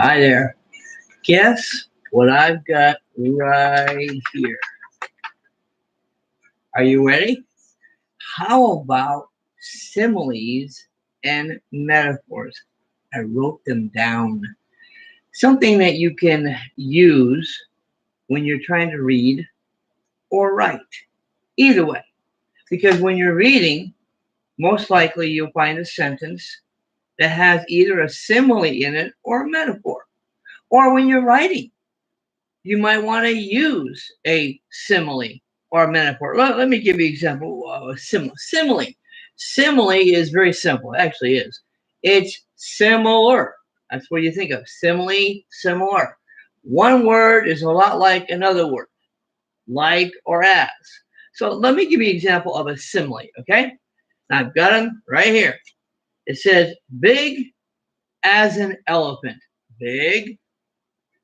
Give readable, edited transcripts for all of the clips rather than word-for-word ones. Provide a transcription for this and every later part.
Hi there. Guess what I've got right here? Are you ready? How about similes and metaphors? I wrote them down. Something that you can use when you're trying to read or write. Either way. Because when you're reading, most likely you'll find a sentence that has either a simile in it or a metaphor. Or when you're writing, you might want to use a simile or a metaphor. Let me give you an example of a simile. Simile is very simple. It actually is. It's similar. That's what you think of. Simile, similar. One word is a lot like another word, like or as. So let me give you an example of a simile, okay? I've got them right here. It says big as an elephant. Big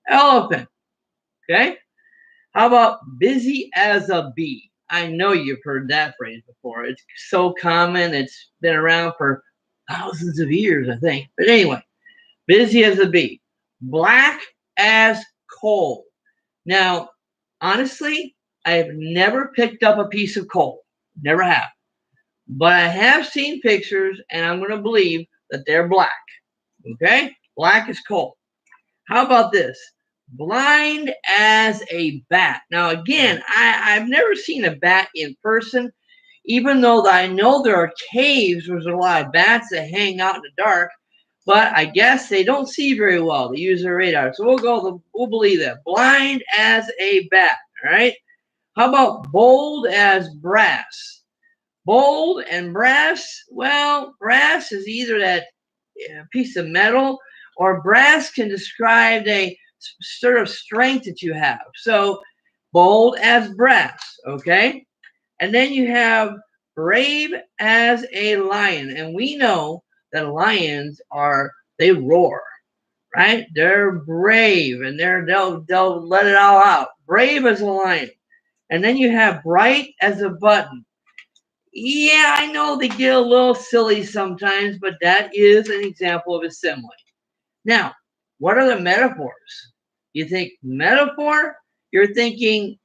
elephant, okay? How about busy as a bee? I know you've heard that phrase before. It's so common. It's been around for thousands of years, I think. But anyway, busy as a bee. Black as coal. Now, honestly, I have never picked up a piece of coal. Never have. But I have seen pictures, and I'm going to believe that they're black. Okay? Black as coal. How about this? Blind as a bat. Now, again, I've never seen a bat in person, even though I know there are caves where there's a lot of bats that hang out in the dark, but I guess they don't see very well. They use their radar. So we'll believe that. Blind as a bat. All right. How about bold as brass? Bold and brass. Well, brass is either that piece of metal, or brass can describe a sort of strength that you have. So bold as brass, okay? And then you have brave as a lion. And we know that lions they roar, right? They're brave and they'll let it all out. Brave as a lion. And then you have bright as a button. Yeah, I know they get a little silly sometimes, but that is an example of a simile. Now, what are the metaphors? You think metaphor? You're thinking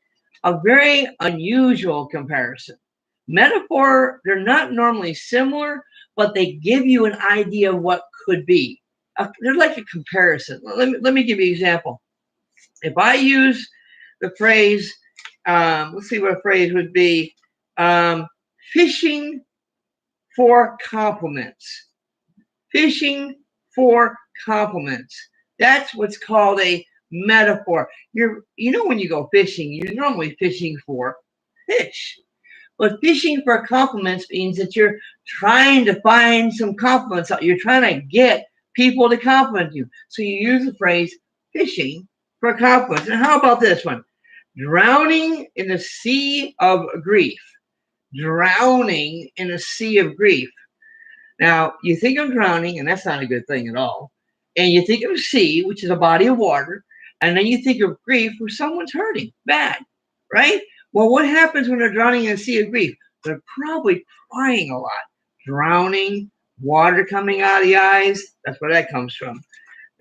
a very unusual comparison. Metaphor, they're not normally similar, but they give you an idea of what could be. They're like a comparison. Let me give you an example. If I use the phrase, let's see what a phrase would be, fishing for compliments. Fishing for compliments. That's what's called a metaphor. When you go fishing, you're normally fishing for fish. But fishing for compliments means that you're trying to find some compliments. You're trying to get people to compliment you. So you use the phrase fishing for compliments. And how about this one? Drowning in a sea of grief. Drowning in a sea of grief. Now, you think of drowning, and that's not a good thing at all. And you think of sea, which is a body of water. And then you think of grief where someone's hurting bad, right? Well, what happens when they're drowning in a sea of grief? They're probably crying a lot. Drowning, water coming out of the eyes. That's where that comes from.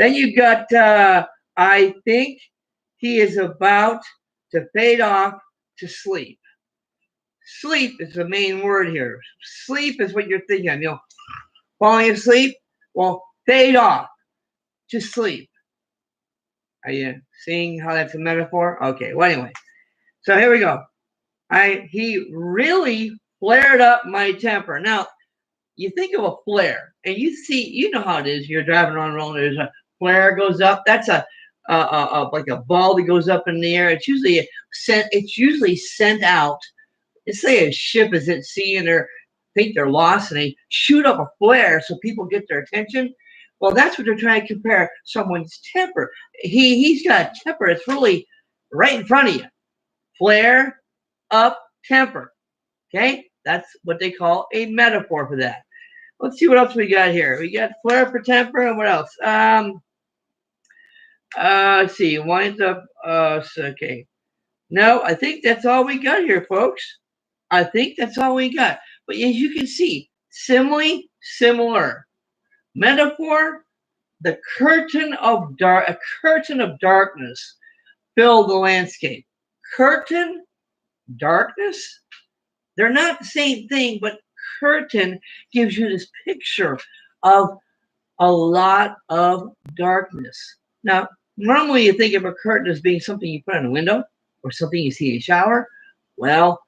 Then you've got, I think he is about to fade off to sleep. Sleep is the main word here. Sleep is what you're thinking of. Falling asleep, well, fade off to sleep. Are you seeing how that's a metaphor? Okay, well, anyway. So here we go. He really flared up my temper. Now, you think of a flare, and you know how it is. You're driving on the road, there's a flare goes up. That's like a ball that goes up in the air. It's usually sent out. Let's say a ship is at sea and think they're lost, and they shoot up a flare so people get their attention. Well, that's what they're trying to compare someone's temper. He's got a temper. It's really right in front of you. Flare up temper. Okay, that's what they call a metaphor for that. Let's see what else we got here. We got flare up for temper, and what else? Let's see. Winds up. Okay. No, I think that's all we got here, folks. I think that's all we got. But as you can see, simile, similar. Metaphor, the a curtain of darkness filled the landscape. Curtain, darkness, they're not the same thing, but curtain gives you this picture of a lot of darkness. Now, normally you think of a curtain as being something you put on a window or something you see in a shower. Well,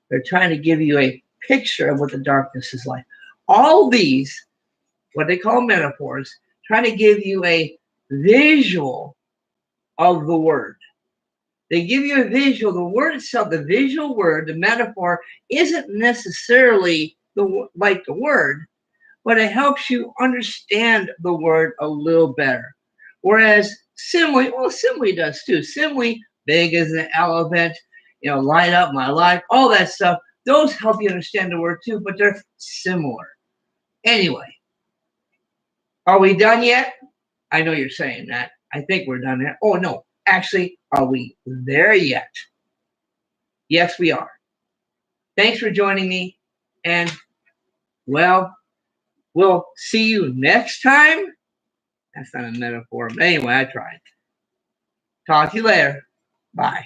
they're trying to give you a picture of what the darkness is like. All these, what they call metaphors, trying to give you a visual of the word. They give you a visual. The word itself, the visual word, the metaphor, isn't necessarily like the word, but it helps you understand the word a little better. Whereas simile, well, simile does too. Simile, big as an elephant, light up my life, all that stuff. Those help you understand the word too, but they're similar. Anyway, are we done yet? I know you're saying that. I think we're done there. Oh, no. Actually, are we there yet? Yes, we are. Thanks for joining me. And, well, we'll see you next time. That's not a metaphor. But anyway, I tried. Talk to you later. Bye.